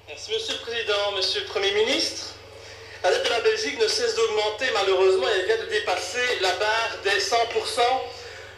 Merci Monsieur le Président, Monsieur le Premier ministre. La dette de la Belgique ne cesse d'augmenter, malheureusement, elle vient de dépasser la barre des 100%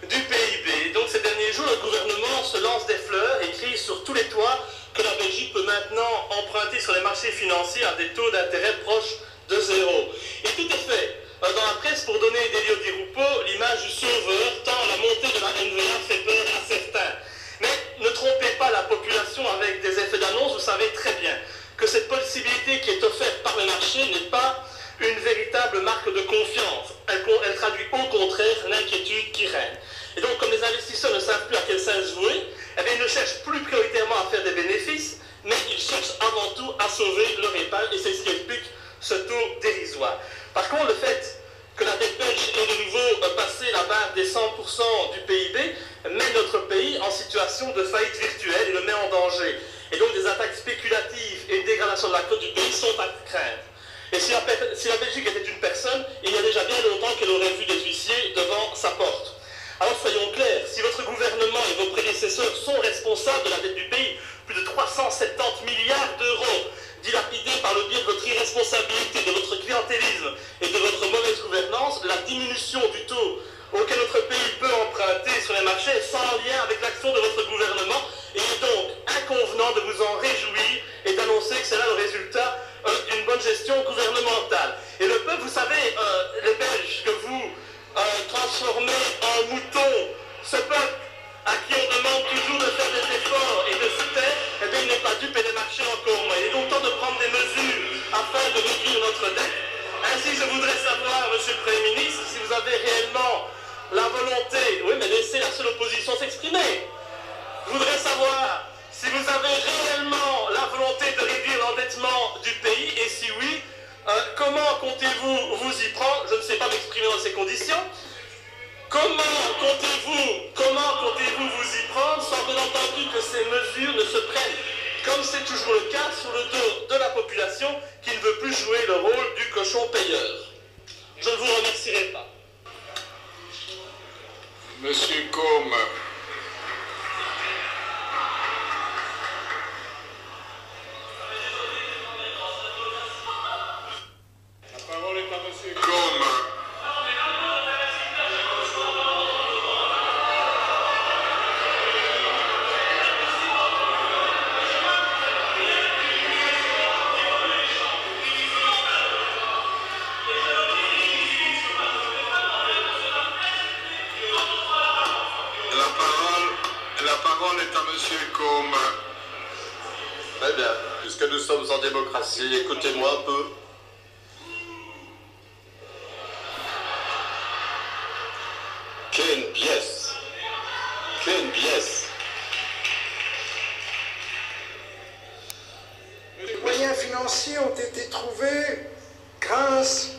du PIB. Donc ces derniers jours, le gouvernement se lance des fleurs et crie sur tous les toits que la Belgique peut maintenant emprunter sur les marchés financiers à des taux d'intérêt proches de zéro. Et tout est fait. Dans la presse, pour donner des lieux d'Irupo, l'image du sauveur, tant la montée de la NVA fait peur à certains. Mais ne trompez pas la population avec des effets d'annonce, vous savez très bien que cette possibilité qui est offerte par le marché n'est pas une véritable marque de confiance. Elle traduit au contraire l'inquiétude qui règne. Et donc, comme les investisseurs ne savent plus à quel sens vouer, eh bien, ils ne cherchent plus prioritairement à faire des bénéfices, mais ils cherchent avant tout à sauver leur épargne, et c'est ce qui explique ce taux dérisoire. Par contre, le fait que la dette belge ait de nouveau passé la barre des 100% du PIB met notre pays en situation de faillite virtuelle et le met en danger. Et donc des attaques spéculatives et une dégradation de la cote du pays sont à craindre. Et si la Belgique était une personne, il y a déjà bien longtemps qu'elle aurait vu des huissiers devant sa porte. Alors soyons clairs, si votre gouvernement et vos prédécesseurs sont responsables de la dette du pays, plus de 370 milliards d'euros dilapidés par le biais de votre irresponsabilité, de votre clientélisme et de votre mauvaise gouvernance, la diminution du taux auquel notre pays peut emprunter sur les marchés est sans lien avec l'action de votre gouvernement et il est donc inconvenant de vous en réjouir et d'annoncer que c'est là le résultat d'une bonne gestion gouvernementale. Et le peuple, vous savez, les Belges que vous transformez en moutons, ce peuple à qui on demande toujours de faire des efforts et de se taire, eh bien il n'est pas dupe et des marchés encore moins. Il est donc temps de prendre des mesures afin de réduire notre dette. Ainsi, je voudrais savoir, Monsieur le Premier ministre, si vous avez réellement la volonté, oui, mais laissez la seule opposition s'exprimer. Je voudrais savoir si vous avez réellement la volonté de réduire l'endettement du pays, et si oui, comment comptez-vous vous y prendre? Je ne sais pas m'exprimer dans ces conditions. Comment comptez-vous vous y prendre sans bien entendu que ces mesures ne se prennent, comme c'est toujours le cas, sur le dos de la population qui ne veut plus jouer le rôle du cochon payeur? Je ne vous remercierai pas. Monsieur Côme. La parole est à Monsieur Côme. La parole est à Monsieur Côme. Très bien. Puisque nous sommes en démocratie, écoutez-moi un peu. Quelle pièce! Quelle pièce! Les moyens financiers ont été trouvés grâce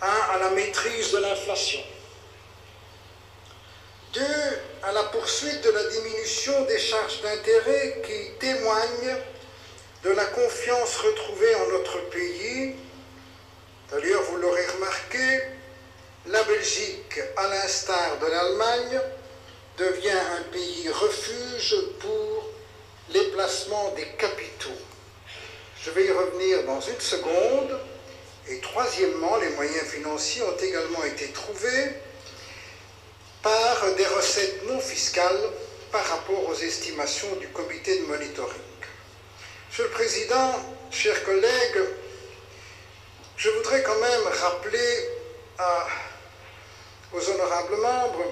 à la maîtrise de l'inflation. 2, à la poursuite de la diminution des charges d'intérêt qui témoignent de la confiance retrouvée en notre pays. D'ailleurs, vous l'aurez remarqué, la Belgique, à l'instar de l'Allemagne, devient un pays refuge pour les placements des capitaux. Je vais y revenir dans une seconde. Et troisièmement, les moyens financiers ont également été trouvés par des recettes non fiscales par rapport aux estimations du comité de monitoring. Monsieur le Président, chers collègues, je voudrais quand même rappeler aux honorables membres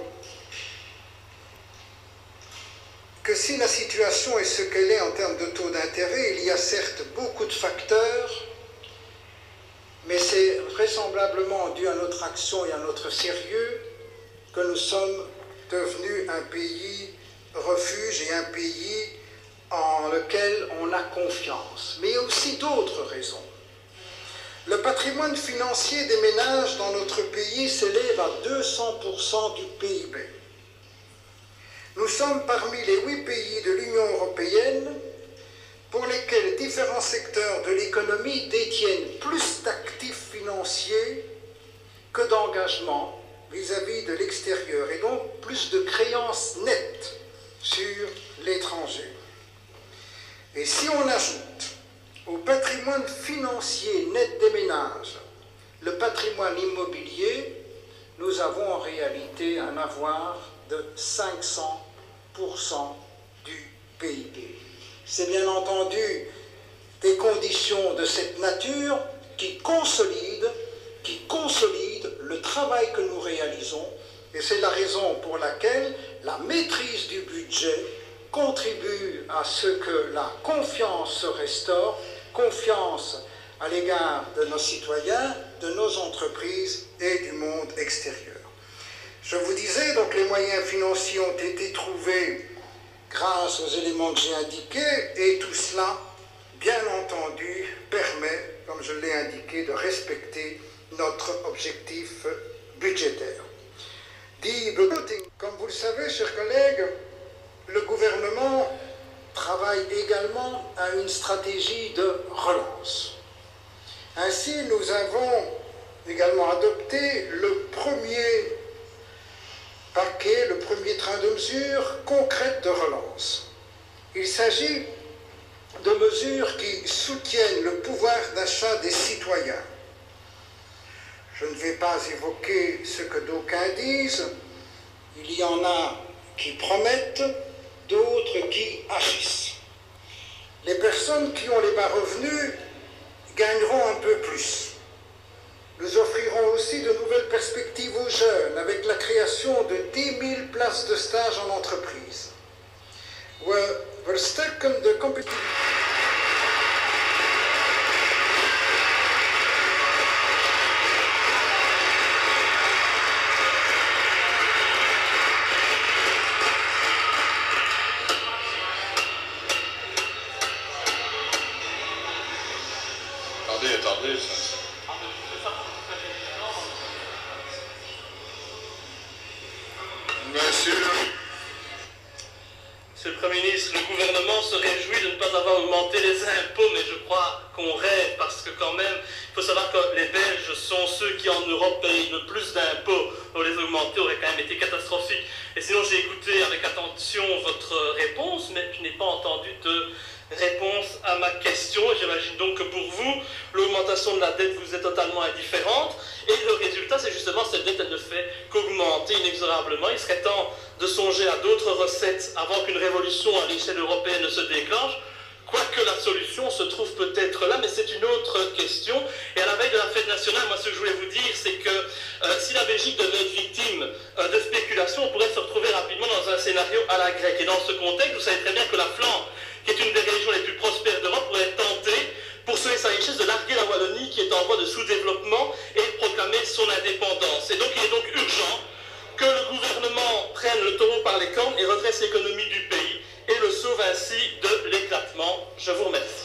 que si la situation est ce qu'elle est en termes de taux d'intérêt, il y a certes beaucoup de facteurs, mais c'est vraisemblablement dû à notre action et à notre sérieux que nous sommes devenus un pays refuge et un pays en lequel on a confiance. Mais il y a aussi d'autres raisons. Le patrimoine financier des ménages dans notre pays s'élève à 200% du PIB. Nous sommes parmi les 8 pays de l'Union européenne pour lesquels différents secteurs de l'économie détiennent plus d'actifs financiers que d'engagements vis-à-vis de l'extérieur, et donc plus de créances nettes sur l'étranger. Et si on ajoute au patrimoine financier net des ménages, le patrimoine immobilier, nous avons en réalité un avoir de 500% du PIB. C'est bien entendu des conditions de cette nature qui consolident le travail que nous réalisons, et c'est la raison pour laquelle la maîtrise du budget contribue à ce que la confiance se restaure, confiance à l'égard de nos citoyens, de nos entreprises et du monde extérieur. Je vous disais, donc, les moyens financiers ont été trouvés grâce aux éléments que j'ai indiqués, et tout cela, bien entendu, permet, comme je l'ai indiqué, de respecter notre objectif budgétaire. Comme vous le savez, chers collègues, le gouvernement travaille également à une stratégie de relance. Ainsi, nous avons également adopté le premier paquet, le premier train de mesures concrètes de relance. Il s'agit de mesures qui soutiennent le pouvoir d'achat des citoyens. Je ne vais pas évoquer ce que d'aucuns disent. Il y en a qui promettent, d'autres qui agissent. Les personnes qui ont les bas revenus gagneront un peu plus. Nous offrirons aussi de nouvelles perspectives aux jeunes avec la création de 10 000 places de stage en entreprise. We stärken de compétitivité. Attendez. Monsieur le Premier ministre, le gouvernement se réjouit de ne pas avoir augmenté les impôts, mais je crois qu'on rêve, parce que quand même, il faut savoir que les Belges sont ceux qui en Europe payent le plus d'impôts. Donc les augmenter aurait quand même été catastrophique. Et sinon, j'ai écouté avec attention votre réponse, mais je n'ai pas entendu de réponse à ma question. J'imagine donc que pour vous, l'augmentation de la dette vous est totalement indifférente. Et le résultat, c'est justement cette dette, elle ne fait qu'augmenter inexorablement. Il serait temps de songer à d'autres recettes avant qu'une révolution à l'échelle européenne ne se déclenche. Quoique la solution se trouve peut-être là, mais c'est une autre question. Et à la veille de la fête nationale, moi ce que je voulais vous dire, c'est que si la Belgique devait être victime de spéculation, on pourrait se retrouver rapidement dans un scénario à la grecque. Et dans ce contexte, vous savez très bien que la Flandre, qui est une des régions les plus prospères d'Europe, pourrait être tentée, pour sauver sa richesse, de larguer la Wallonie, qui est en voie de sous-développement, et de proclamer son indépendance. Et donc il est donc urgent que le gouvernement prenne le taureau par les cornes et redresse l'économie du pays, et le sauve ainsi de l'éclatement. Je vous remercie.